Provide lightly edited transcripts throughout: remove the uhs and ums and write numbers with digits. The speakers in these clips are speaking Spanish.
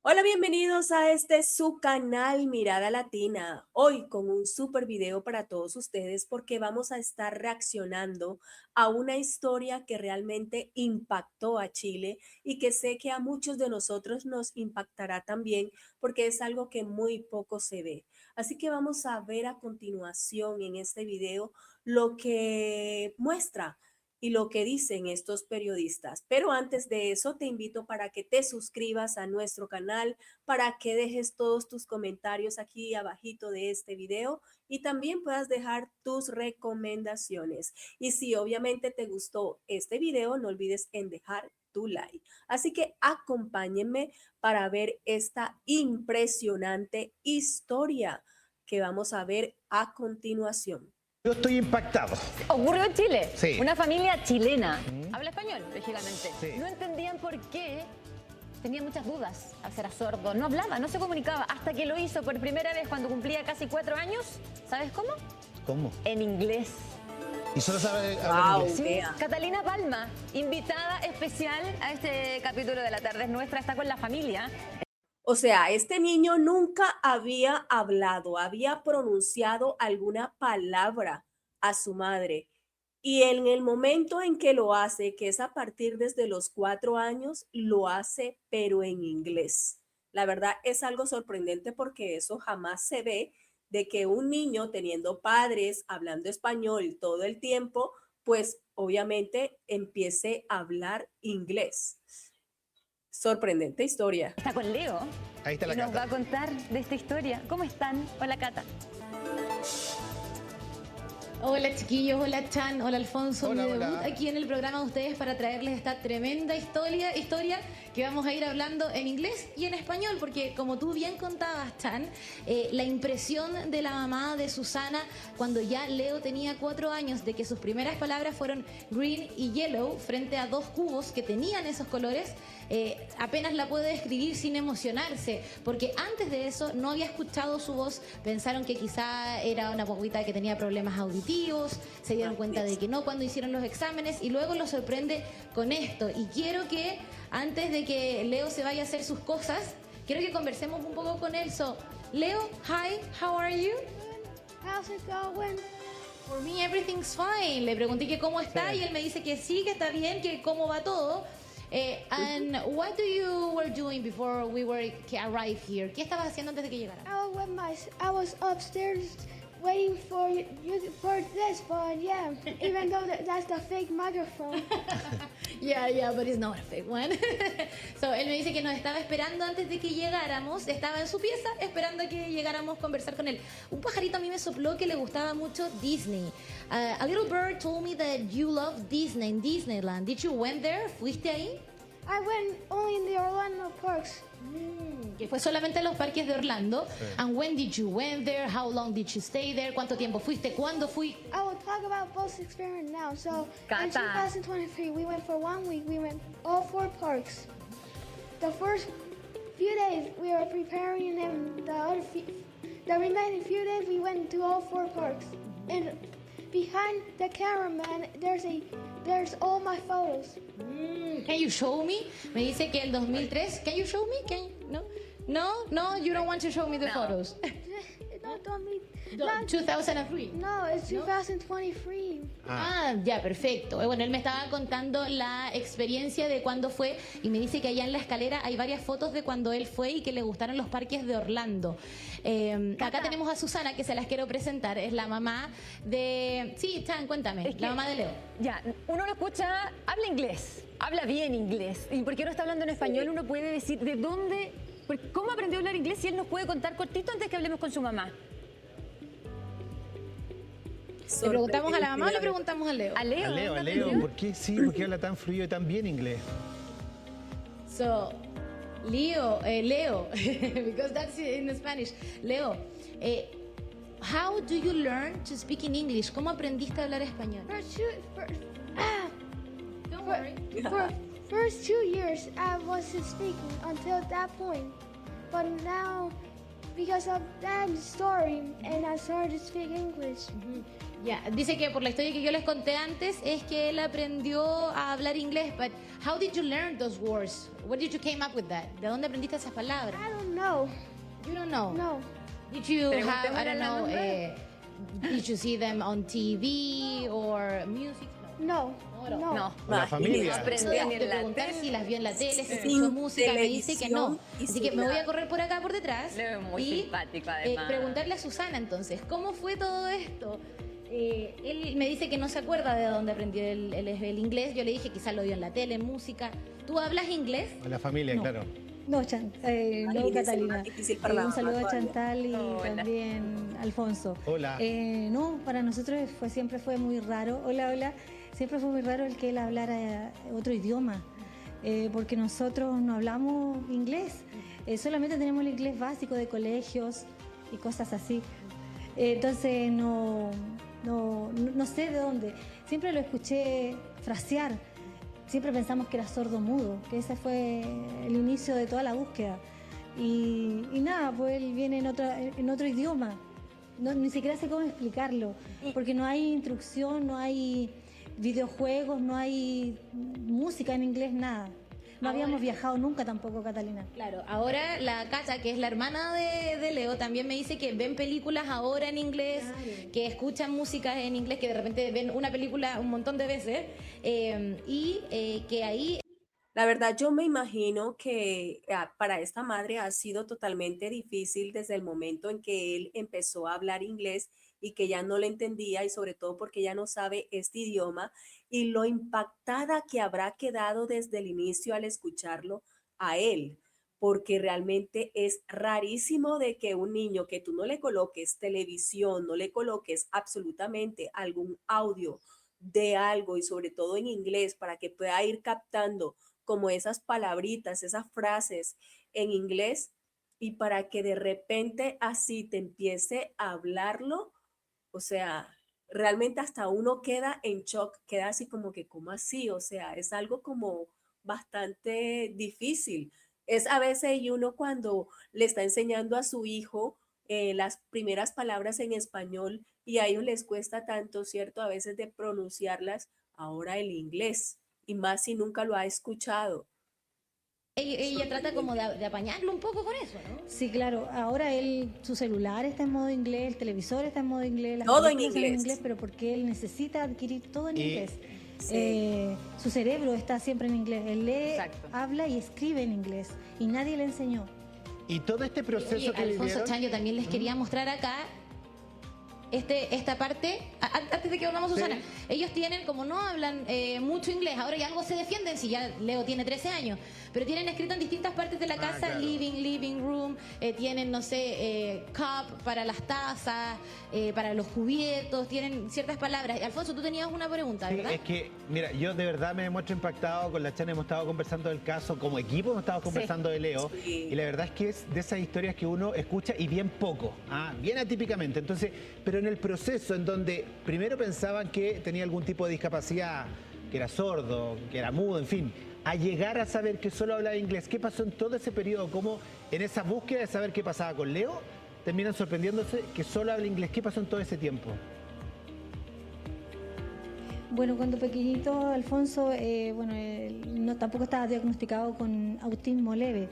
Hola, bienvenidos a este su canal Mirada Latina. Hoy con un super video para todos ustedes porque vamos a estar reaccionando a una historia que realmente impactó a Chile y que sé que a muchos de nosotros nos impactará también porque es algo que muy poco se ve. Así que vamos a ver a continuación en este video lo que muestra y lo que dicen estos periodistas. Pero antes de eso, te invito para que te suscribas a nuestro canal, para que dejes todos tus comentarios aquí abajito de este video y también puedas dejar tus recomendaciones. Y si obviamente te gustó este video, no olvides en dejar tu like. Así que acompáñenme para ver esta impresionante historia que vamos a ver a continuación. Yo estoy impactado. Ocurrió en Chile. Sí. Una familia chilena. Habla español, lógicamente. Sí. No entendían por qué. Tenía muchas dudas. Era sordo. No hablaba, no se comunicaba. Hasta que lo hizo por primera vez cuando cumplía casi 4 años. ¿Sabes cómo? ¿Cómo? En inglés. ¿Y solo sabe hablar Wow, inglés? vea. Catalina Palma, invitada especial a este capítulo de La Tarde es Nuestra, está con la familia. O sea, este niño nunca había hablado, había pronunciado alguna palabra a su madre. Y en el momento en que lo hace, que es a partir desde los 4 años, lo hace, pero en inglés. La verdad es algo sorprendente porque eso jamás se ve de que un niño teniendo padres hablando español todo el tiempo, pues obviamente empiece a hablar inglés. Sorprendente historia. Está con Leo. Ahí está la y nos va Cata. a contar de esta historia. ¿Cómo están? Hola, Cata. Hola chiquillos, hola Chan, hola Alfonso, Hola, mi debut hola. aquí en el programa de ustedes para traerles esta tremenda historia que vamos a ir hablando en inglés y en español, porque como tú bien contabas, Chan, la impresión de la mamá de Susana cuando ya Leo tenía 4 años de que sus primeras palabras fueron green y yellow frente a 2 cubos que tenían esos colores, apenas la puede describir sin emocionarse, porque antes de eso no había escuchado su voz, pensaron que quizá era una guaguita que tenía problemas auditivos, se dieron cuenta de que no cuando hicieron los exámenes y luego lo sorprende con esto. Y quiero que antes de que Leo se vaya a hacer sus cosas, quiero que conversemos un poco con él. So, Leo, hi, how are you? How's it going? For me everything's fine. Le pregunté que cómo está y él me dice que sí, que está bien, que cómo va todo. And what do you were doing before we were arrived here? ¿Qué estabas haciendo antes de que llegara? I was upstairs waiting for you for this, but yeah, even though that's the fake microphone. Yeah, but it's not a fake one. So, él me dice que nos estaba esperando antes de que llegáramos, estaba en su pieza esperando a que llegáramos a conversar con él. Un pajarito a mí me sopló que le gustaba mucho Disney. A little bird told me that you love Disney, Disneyland. Did you went there? ¿Fuiste ahí? I went only in the Orlando parks. Que fue solamente a los parques de Orlando. Sí. And when did you went there? How long did you stay there? ¿Cuánto tiempo fuiste? ¿Cuándo fui? I will talk about both experience now. So in Cata. 2023, we went for 1 week. We went all 4 parks. The first few days we were preparing, and the remaining few days we went to all 4 parks. And behind the cameraman, there's all my photos. Can you show me? Me dice que el 2003. Can you show me? No, you don't want to show me the photos. No, don't be. 2003. No, it's 2023. Ya, perfecto. Bueno, él me estaba contando la experiencia de cuando fue y me dice que allá en la escalera hay varias fotos de cuando él fue y que le gustaron los parques de Orlando. Acá tenemos a Susana, que se las quiero presentar. Es la mamá de... Sí, Chan, cuéntame. Es que- La mamá de Leo. Ya, uno lo escucha, habla inglés, habla bien inglés. ¿Y por qué no está hablando en español? Uno puede decir de dónde, cómo aprendió a hablar inglés y él nos puede contar cortito antes que hablemos con su mamá. ¿Le preguntamos a la mamá o le preguntamos a Leo? A Leo. A Leo, ¿por qué? Sí, porque habla tan fluido y tan bien inglés. So, Leo, because that's in Spanish. Leo, how do you learn to speak in English? ¿Cómo aprendiste a hablar español? Don't worry. For first 2 years, I wasn't speaking until that point. But now, because of that story, and I started to speak English. Ya, dice que por la historia que yo les conté antes es que él aprendió a hablar inglés. But how did you learn those words? Where did you came up with that? ¿De dónde aprendiste esas palabras? I don't know. You don't know. No. Did you have, I Preguntémosle don't a la know, nombre. did you see them on TV or music? No. No. No, La familia. No aprendí De ni en la preguntar tele. si las vio en la tele, si Sin escuchó música, me dice que no. televisión y Así que sin me voy nada. a correr por acá por detrás Leo es muy y simpático, además. preguntarle a Susana entonces, ¿cómo fue todo esto? Él me dice que no se acuerda de dónde aprendió el inglés. Yo le dije, quizás lo vio en la tele, en música. ¿Tú hablas inglés? La familia, No. claro. No, no Ay, Catalina. más difícil para la Un saludo mamá a todavía. Chantal y Hola. también Alfonso. Hola. No, para nosotros siempre fue muy raro. Hola, hola. Siempre fue muy raro el que él hablara otro idioma, porque nosotros no hablamos inglés. Solamente tenemos el inglés básico de colegios y cosas así. Entonces no sé de dónde. Siempre lo escuché frasear. Siempre pensamos que era sordo mudo, que ese fue el inicio de toda la búsqueda. Y nada, pues él viene en otro idioma. Ni siquiera sé cómo explicarlo, porque no hay instrucción, no hay videojuegos, no hay música en inglés, nada. No habíamos viajado nunca tampoco, Catalina. Claro, ahora la Cacha, que es la hermana de Leo, también me dice que ven películas ahora en inglés, que escuchan música en inglés, que de repente ven una película un montón de veces, que ahí... La verdad, yo me imagino que para esta madre ha sido totalmente difícil desde el momento en que él empezó a hablar inglés y que ya no le entendía y sobre todo porque ya no sabe este idioma y lo impactada que habrá quedado desde el inicio al escucharlo a él, porque realmente es rarísimo de que un niño que tú no le coloques televisión, no le coloques absolutamente algún audio de algo y sobre todo en inglés para que pueda ir captando como esas palabritas, esas frases en inglés y para que de repente así te empiece a hablarlo, o sea, realmente hasta uno queda en shock, queda así como que, ¿cómo así? O sea, es algo como bastante difícil. Es a veces y uno cuando le está enseñando a su hijo las primeras palabras en español y a ellos les cuesta tanto, ¿cierto? A veces de pronunciarlas, ahora el inglés y más si nunca lo ha escuchado. Ella trata como de apañarlo un poco con eso, ¿no? Sí, claro. Ahora su celular está en modo inglés, el televisor está en modo inglés, las Todo en películas están inglés. pero porque él necesita adquirir todo en Y- inglés. Sí. Su cerebro está siempre en inglés. Él lee, Exacto. habla y escribe en inglés. Y nadie le enseñó. Y todo este proceso Oye, que Alfonso vivieron... Chan, yo también les quería mostrar acá esta parte, antes de que volvamos a Sí. Susana. Ellos tienen, como no hablan mucho inglés, ahora ya algo se defienden, si ya Leo tiene 13 años, pero tienen escrito en distintas partes de la casa, claro. living room, tienen, no sé, cup para las tazas, para los cubiertos, tienen ciertas palabras. Alfonso, tú tenías una pregunta, Sí, ¿verdad? es que, mira, yo de verdad me muestro impactado con la Chana, hemos estado conversando del caso, como equipo hemos estado conversando de Leo, Sí. y la verdad es que es de esas historias que uno escucha y bien poco, bien atípicamente. Entonces, pero en el proceso en donde primero pensaban que tenía algún tipo de discapacidad, que era sordo, que era mudo, en fin, a llegar a saber que solo hablaba inglés, ¿qué pasó en todo ese periodo? ¿Cómo en esa búsqueda de saber qué pasaba con Leo, terminan sorprendiéndose que solo habla inglés? ¿Qué pasó en todo ese tiempo? Bueno, cuando pequeñito Alfonso, él tampoco estaba diagnosticado con autismo leve.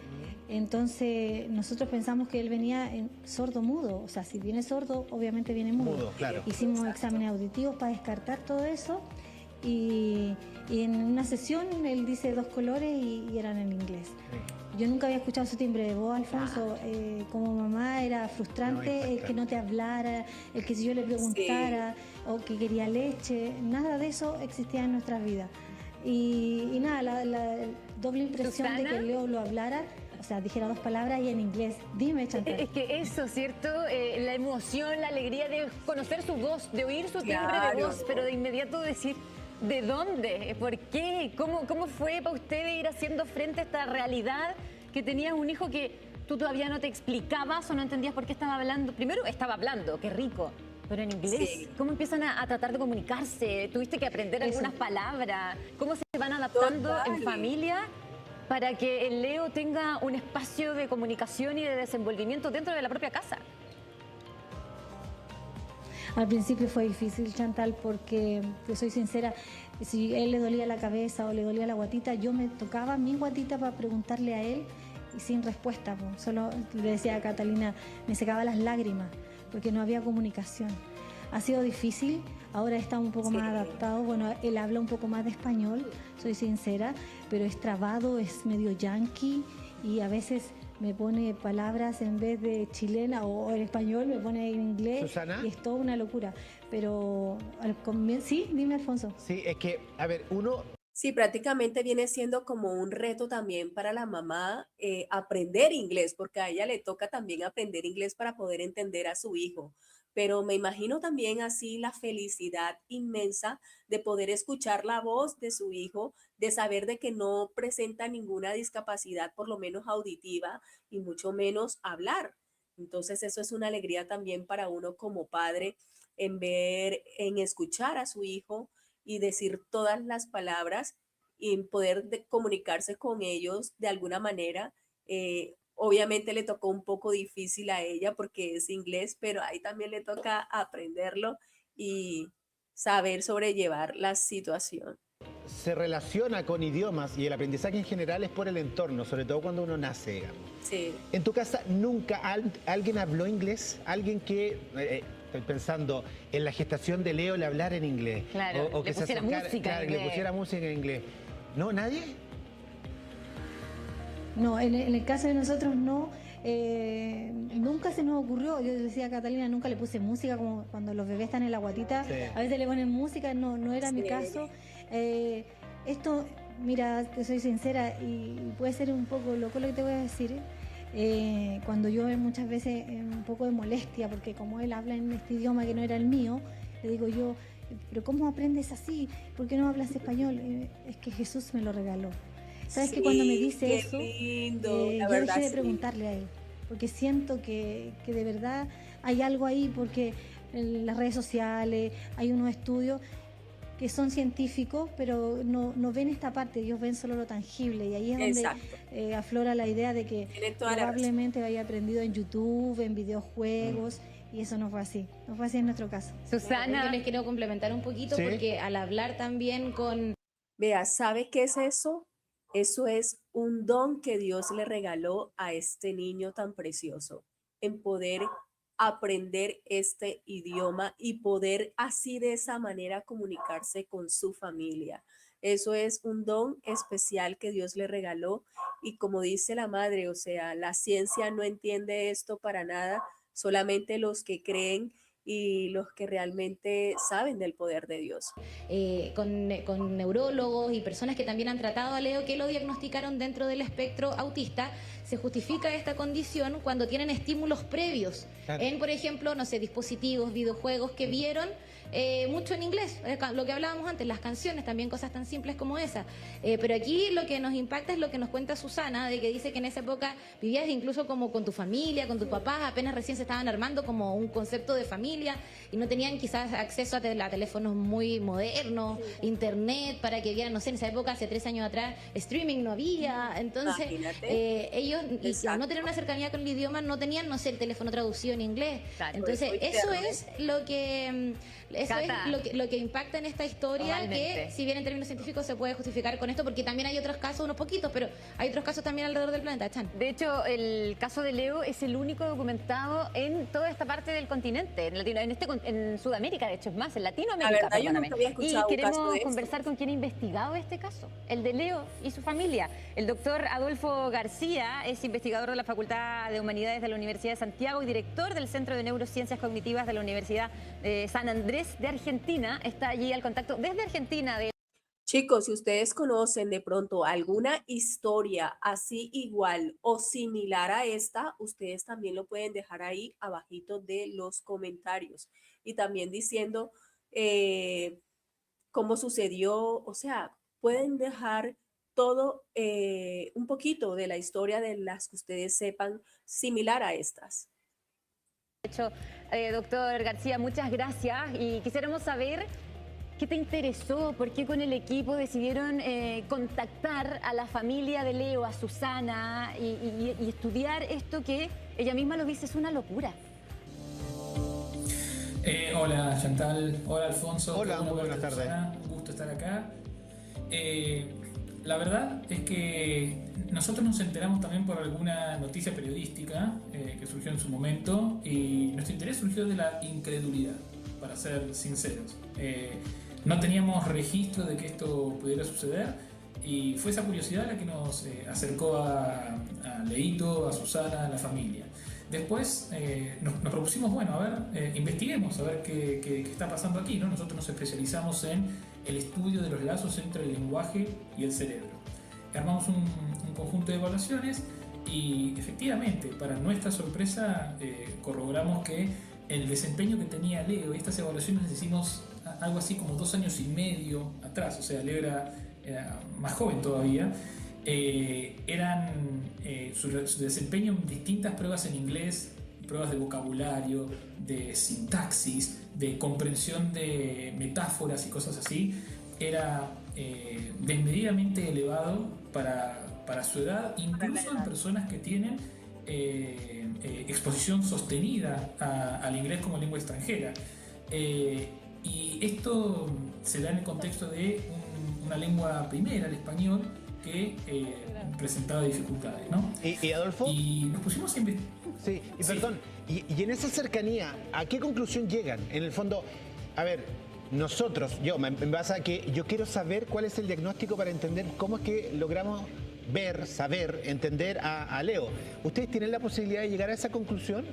Entonces nosotros pensamos que él venía sordo mudo. O sea, si viene sordo, obviamente viene mudo. Mudo, claro. Hicimos exámenes auditivos para descartar todo eso. Y en una sesión él dice 2 colores y eran en inglés. Yo nunca había escuchado su timbre de voz, Alfonso. Como mamá era frustrante el que no te hablara, el que si yo le preguntara o que quería leche, nada de eso existía en nuestras vidas. Y nada, la doble impresión de Susana. que Leo lo hablara, o sea, dijera 2 palabras y en inglés. Dime, Chantal. Es que eso, ¿cierto? La emoción, la alegría de conocer su voz, de oír su timbre de Claro. voz, pero de inmediato decir, ¿de dónde? ¿Por qué? ¿Cómo fue para usted ir haciendo frente a esta realidad que tenías un hijo que tú todavía no te explicabas o no entendías por qué estaba hablando? Primero estaba hablando, qué rico, pero en inglés, Sí. ¿cómo empiezan a tratar de comunicarse? ¿Tuviste que aprender Eso. algunas palabras? ¿Cómo se van adaptando en Total. familia para que el Leo tenga un espacio de comunicación y de desenvolvimiento dentro de la propia casa? Al principio fue difícil, Chantal, porque, te soy sincera, si a él le dolía la cabeza o le dolía la guatita, yo me tocaba mi guatita para preguntarle a él y sin respuesta. Pues. Solo le decía a Catalina, me secaba las lágrimas porque no había comunicación. Ha sido difícil, ahora está un poco más adaptado. Bueno, él habla un poco más de español, soy sincera, pero es trabado, es medio yankee y a veces me pone palabras en vez de chilena o en español, me pone en inglés. ¿Susana? Y es toda una locura. Pero al comienzo, sí, dime, Alfonso. Sí, es que, a ver, uno... Sí, prácticamente viene siendo como un reto también para la mamá aprender inglés, porque a ella le toca también aprender inglés para poder entender a su hijo. Pero me imagino también así la felicidad inmensa de poder escuchar la voz de su hijo, de saber de que no presenta ninguna discapacidad, por lo menos auditiva, y mucho menos hablar. Entonces eso es una alegría también para uno como padre en ver, en escuchar a su hijo y decir todas las palabras y poder comunicarse con ellos de alguna manera. Obviamente le tocó un poco difícil a ella porque es inglés, pero ahí también le toca aprenderlo y saber sobrellevar la situación. Se relaciona con idiomas y el aprendizaje en general es por el entorno, sobre todo cuando uno nace, digamos. Sí. ¿En tu casa nunca alguien habló inglés? ¿Alguien que, estoy pensando, en la gestación de Leo le hablara en inglés? Claro, o que le se pusiera acercara, música claro, en que le inglés. pusiera música en inglés. ¿No? ¿Nadie? No, en el caso de nosotros no, nunca se nos ocurrió. Yo decía a Catalina, nunca le puse música, como cuando los bebés están en la guatita, Sí. a veces le ponen música, no era mi Sí. caso. Esto, mira, te soy sincera y puede ser un poco loco lo que te voy a decir. Cuando yo muchas veces un poco de molestia, porque como él habla en este idioma que no era el mío, le digo yo, pero ¿cómo aprendes así? ¿Por qué no hablas español? Es que Jesús me lo regaló. ¿Sabes que cuando me Sí, dice qué eso, lindo, la yo verdad, dejé de sí. preguntarle a él? Porque siento que de verdad hay algo ahí, porque en las redes sociales hay unos estudios que son científicos, pero no ven esta parte, ellos ven solo lo tangible, y ahí es donde Exacto. aflora la idea de que Tiene toda la razón. probablemente haya aprendido en YouTube, en videojuegos, y eso no fue así en nuestro caso. Susana. Yo les quiero complementar un poquito Sí. porque al hablar también con Vea, ¿sabe qué es eso? Eso es un don que Dios le regaló a este niño tan precioso, en poder aprender este idioma y poder así de esa manera comunicarse con su familia. Eso es un don especial que Dios le regaló y como dice la madre, o sea, la ciencia no entiende esto para nada, solamente los que creen y los que realmente saben del poder de Dios. con neurólogos y personas que también han tratado a Leo, que lo diagnosticaron dentro del espectro autista. Se justifica esta condición cuando tienen estímulos previos, Claro. en, por ejemplo, no sé, dispositivos, videojuegos que vieron mucho en inglés, lo que hablábamos antes, las canciones, también cosas tan simples como esa. Pero aquí lo que nos impacta es lo que nos cuenta Susana, de que dice que en esa época vivías incluso como con tu familia, con tus papás, apenas recién se estaban armando como un concepto de familia y no tenían quizás acceso a teléfonos muy modernos, internet, para que vieran, no sé, en esa época, hace 3 años atrás, streaming no había. Entonces, Imagínate. ellos, y al Exacto. no tener una cercanía con el idioma, no tenían, no sé, el teléfono traducido en inglés. Claro. Entonces, Pues, eso muy es lo que... Eso Cata. es lo que impacta en esta historia, Totalmente. que si bien en términos científicos se puede justificar con esto, porque también hay otros casos, unos poquitos, pero hay otros casos también alrededor del planeta, Chan. De hecho, el caso de Leo es el único documentado en toda esta parte del continente, en Sudamérica, de hecho, es más, en Latinoamérica. La verdad, yo perdóname. nunca había escuchado Y un caso queremos de esto. conversar con quien ha investigado este caso, el de Leo y su familia. El doctor Adolfo García es investigador de la Facultad de Humanidades de la Universidad de Santiago y director del Centro de Neurociencias Cognitivas de la Universidad de San Andrés de Argentina. Está allí al contacto desde Argentina. Chicos, si ustedes conocen de pronto alguna historia así igual o similar a esta, ustedes también lo pueden dejar ahí abajito de los comentarios y también diciendo cómo sucedió, o sea, pueden dejar todo un poquito de la historia de las que ustedes sepan similar a estas. De hecho, doctor García, muchas gracias y quisiéramos saber qué te interesó, por qué con el equipo decidieron contactar a la familia de Leo, a Susana y estudiar esto que ella misma lo dice es una locura. Hola Chantal, hola Alfonso. Hola, qué bueno muy buenas verte, tardes. Susana. Un gusto estar acá. La verdad es que nosotros nos enteramos también por alguna noticia periodística que surgió en su momento, y nuestro interés surgió de la incredulidad, para ser sinceros. No teníamos registro de que esto pudiera suceder, y fue esa curiosidad la que nos acercó a Leito, a Susana, a la familia. Después nos propusimos, bueno, a ver, investiguemos, a ver qué está pasando aquí, ¿no? Nosotros nos especializamos en el estudio de los lazos entre el lenguaje y el cerebro. Armamos un conjunto de evaluaciones y efectivamente, para nuestra sorpresa, corroboramos que el desempeño que tenía Leo, estas evaluaciones las hicimos algo así como 2 años y medio atrás, o sea, Leo era más joven todavía. Su desempeño en distintas pruebas en inglés, pruebas de vocabulario, de sintaxis, de comprensión de metáforas y cosas así, era desmedidamente elevado para su edad, incluso en personas que tienen exposición sostenida al inglés como lengua extranjera. Y esto se da en el contexto de una lengua primera, el español, que presentaba dificultades, ¿no? ¿Y Adolfo? Y nos pusimos a investigar. Sí, y Sí. perdón, y en esa cercanía, ¿a qué conclusión llegan? En el fondo, a ver, nosotros, en base a que yo quiero saber cuál es el diagnóstico para entender cómo es que logramos ver, saber, entender a Leo. ¿Ustedes tienen la posibilidad de llegar a esa conclusión?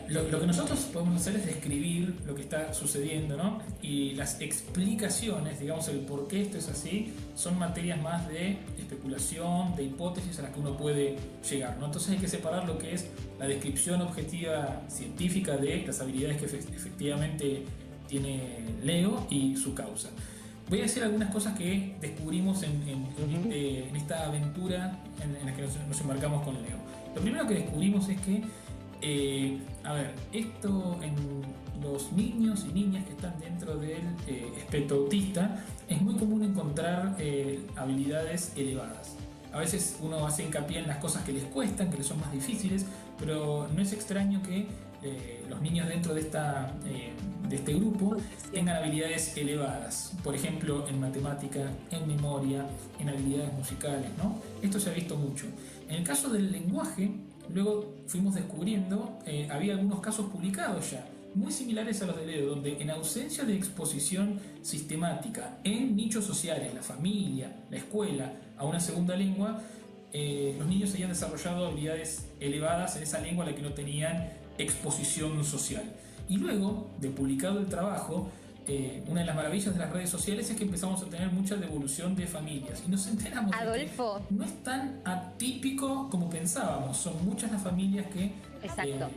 Lo que nosotros podemos hacer es describir lo que está sucediendo, ¿no? Y las explicaciones, digamos, el por qué esto es así, son materias más de especulación, de hipótesis a las que uno puede llegar, ¿no? Entonces hay que separar lo que es la descripción objetiva científica de las habilidades que efectivamente tiene Leo y su causa. Voy a decir algunas cosas que descubrimos en esta aventura en la que nos embarcamos con Leo. Lo primero que descubrimos es que esto en los niños y niñas que están dentro del espectro autista es muy común encontrar habilidades elevadas. A veces uno hace hincapié en las cosas que les cuestan, que les son más difíciles, pero no es extraño que los niños dentro de este grupo tengan habilidades elevadas. Por ejemplo, en matemática, en memoria, en habilidades musicales, ¿no? Esto se ha visto mucho. En el caso del lenguaje, luego fuimos descubriendo, había algunos casos publicados ya, muy similares a los de Leo, donde en ausencia de exposición sistemática en nichos sociales, la familia, la escuela, a una segunda lengua, los niños habían desarrollado habilidades elevadas en esa lengua a la que no tenían exposición social. Y luego de publicado el trabajo, una de las maravillas de las redes sociales es que empezamos a tener mucha devolución de familias y nos enteramos Adolfo. de que no es tan atípico como pensábamos. Son muchas las familias que Exacto.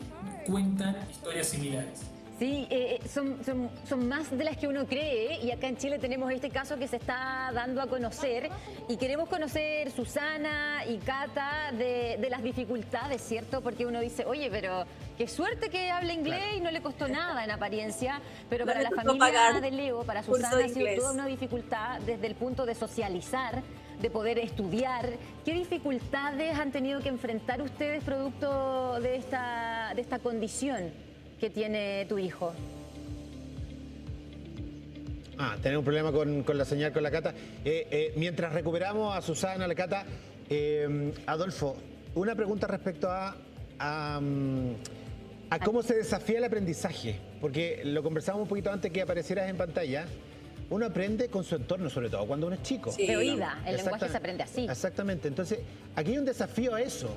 cuentan historias similares. Sí, son más de las que uno cree, y acá en Chile tenemos este caso que se está dando a conocer y queremos conocer, Susana y Cata, de las dificultades, ¿cierto? Porque uno dice, oye, pero qué suerte que habla inglés y no le costó nada en apariencia, pero No para le la costó familia pagar de Leo, para curso Susana de ha sido inglés. toda una dificultad desde el punto de socializar, de poder estudiar. ¿Qué dificultades han tenido que enfrentar ustedes producto de esta condición que tiene tu hijo? Tener un problema con la señal con la Cata. Mientras recuperamos a Susana, a la Cata, Adolfo, una pregunta respecto a cómo se desafía el aprendizaje, porque lo conversamos un poquito antes que aparecieras en pantalla. Uno aprende con su entorno, sobre todo cuando uno es chico. Sí. De oída, el lenguaje Exactamente. se aprende así. Exactamente, entonces aquí hay un desafío a eso,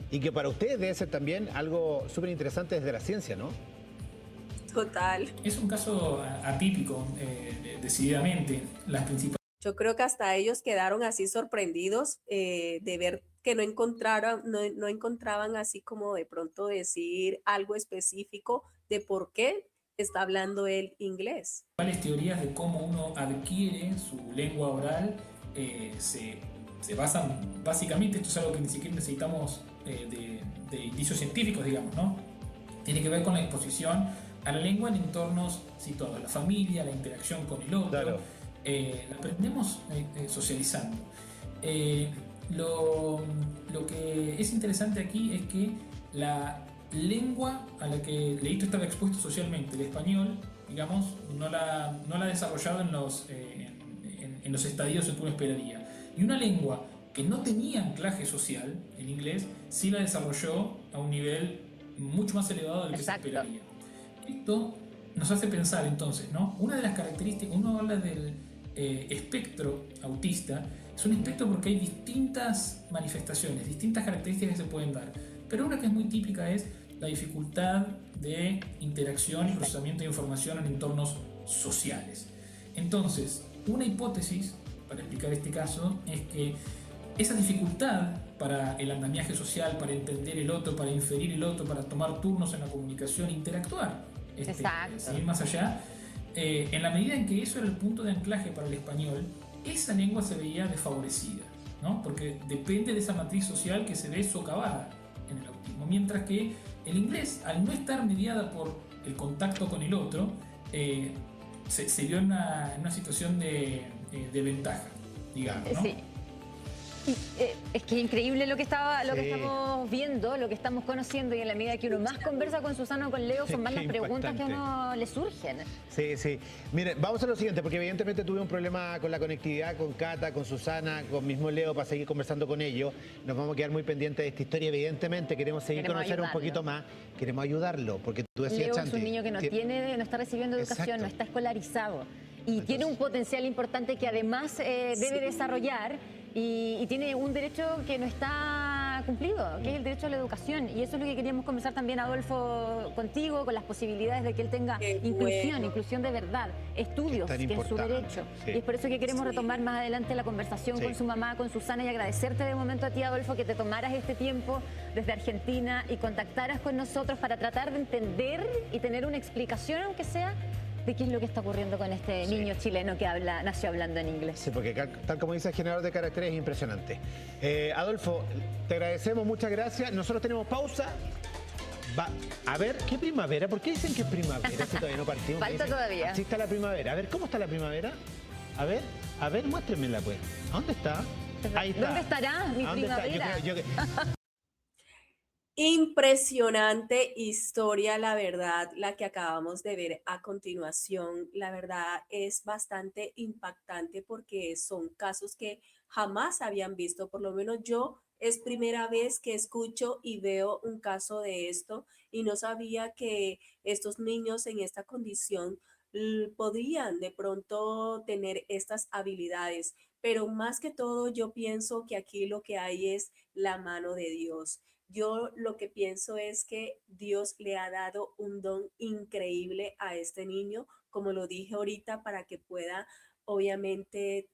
y que para ustedes debe ser también algo súper interesante desde la ciencia, ¿no? Total. Es un caso atípico, decididamente. Las principales Yo creo que hasta ellos quedaron así sorprendidos de ver que no encontraban así como de pronto decir algo específico de por qué está hablando él inglés. teorías de cómo uno adquiere su lengua oral se basan básicamente, esto es algo que ni siquiera necesitamos de indicios científicos, digamos, ¿no? Tiene que ver con la exposición a la lengua en entornos situados, la familia, la interacción con el otro. Claro. La aprendemos socializando. Lo que es interesante aquí es que lengua a la que Leito estaba expuesto socialmente. El español, digamos, no la ha desarrollado en los estadios que uno esperaría. Y una lengua que no tenía anclaje social, el inglés, sí la desarrolló a un nivel mucho más elevado del que se esperaría. Esto nos hace pensar entonces, ¿no? Una de las características, uno habla del espectro autista, es un espectro porque hay distintas manifestaciones, distintas características que se pueden dar, pero una que es muy típica es la dificultad de interacción y procesamiento de información en entornos sociales. Entonces, una hipótesis para explicar este caso es que esa dificultad para el andamiaje social, para entender el otro, para inferir el otro, para tomar turnos en la comunicación, interactuar, seguir más allá, en la medida en que eso era el punto de anclaje para el español, esa lengua se veía desfavorecida, ¿no? Porque depende de esa matriz social que se ve socavada en el autismo, mientras que el inglés, al no estar mediada por el contacto con el otro, se vio en una situación de ventaja, digamos, ¿no? Sí. Es que es increíble lo que estamos viendo, lo que estamos conociendo, y en la medida que uno más conversa con Susana o con Leo, son más las preguntas que a uno le surgen. Sí, sí. Miren, vamos a lo siguiente, porque evidentemente tuve un problema con la conectividad con Cata, con Susana, con mismo Leo, para seguir conversando con ellos. Nos vamos a quedar muy pendientes de esta historia. Evidentemente queremos conocer un poquito más, queremos ayudarlo, porque tú decías, Leo Chanti, es un niño que no está recibiendo educación, no está escolarizado, y tiene un potencial importante que además debe desarrollar. Y tiene un derecho que no está cumplido, que es el derecho a la educación. Y eso es lo que queríamos conversar también, Adolfo, contigo, con las posibilidades de que él tenga inclusión de verdad, estudios, que es su derecho. Sí. Y es por eso que queremos retomar más adelante la conversación con su mamá, con Susana, y agradecerte de momento a ti, Adolfo, que te tomaras este tiempo desde Argentina y contactaras con nosotros para tratar de entender y tener una explicación, aunque sea, de qué es lo que está ocurriendo con este niño chileno que nació hablando en inglés. Sí, porque tal como dice el generador de caracteres es impresionante. Adolfo, te agradecemos, muchas gracias. Nosotros tenemos pausa. A ver, ¿qué primavera? ¿Por qué dicen que es primavera? Si todavía no partimos. Falta todavía. Así está la primavera. A ver, ¿cómo está la primavera? A ver, muéstrenmela pues. ¿A dónde está? Ahí está. ¿Dónde estará mi primavera? Impresionante historia, la verdad, la que acabamos de ver a continuación. La verdad es bastante impactante porque son casos que jamás habían visto, por lo menos yo es primera vez que escucho y veo un caso de esto y no sabía que estos niños en esta condición podrían de pronto tener estas habilidades, pero más que todo yo pienso que aquí lo que hay es la mano de Dios. Yo lo que pienso es que Dios le ha dado un don increíble a este niño, como lo dije ahorita, para que pueda obviamente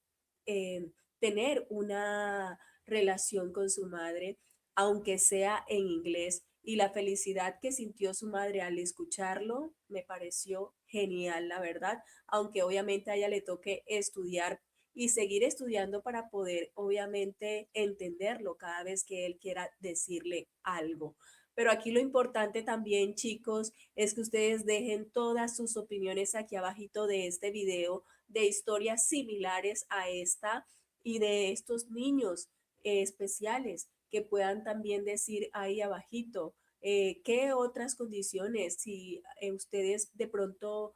tener una relación con su madre, aunque sea en inglés. Y la felicidad que sintió su madre al escucharlo me pareció genial, la verdad, aunque obviamente a ella le toque estudiar y seguir estudiando para poder obviamente entenderlo cada vez que él quiera decirle algo. Pero aquí lo importante también, chicos, es que ustedes dejen todas sus opiniones aquí abajito de este video de historias similares a esta y de estos niños especiales que puedan también decir ahí abajito qué otras condiciones, si ustedes de pronto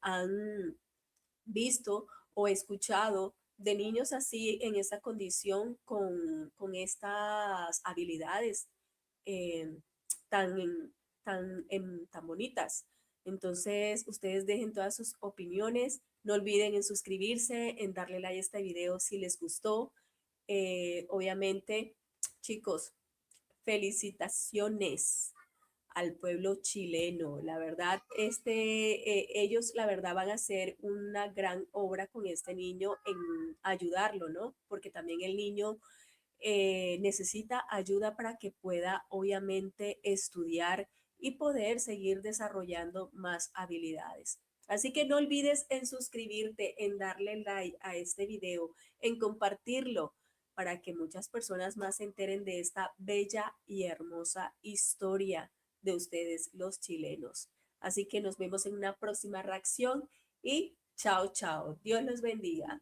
han visto o escuchado de niños así en esa condición con estas habilidades eh, tan, tan bonitas. Entonces, ustedes dejen todas sus opiniones. No olviden en suscribirse, en darle like a este video si les gustó. Obviamente, chicos, felicitaciones al pueblo chileno. La verdad, ellos, la verdad, van a hacer una gran obra con este niño en ayudarlo, ¿no? Porque también el niño necesita ayuda para que pueda, obviamente, estudiar y poder seguir desarrollando más habilidades. Así que no olvides en suscribirte, en darle like a este video, en compartirlo para que muchas personas más se enteren de esta bella y hermosa historia de ustedes los chilenos. Así que nos vemos en una próxima reacción y chao, chao. Dios los bendiga.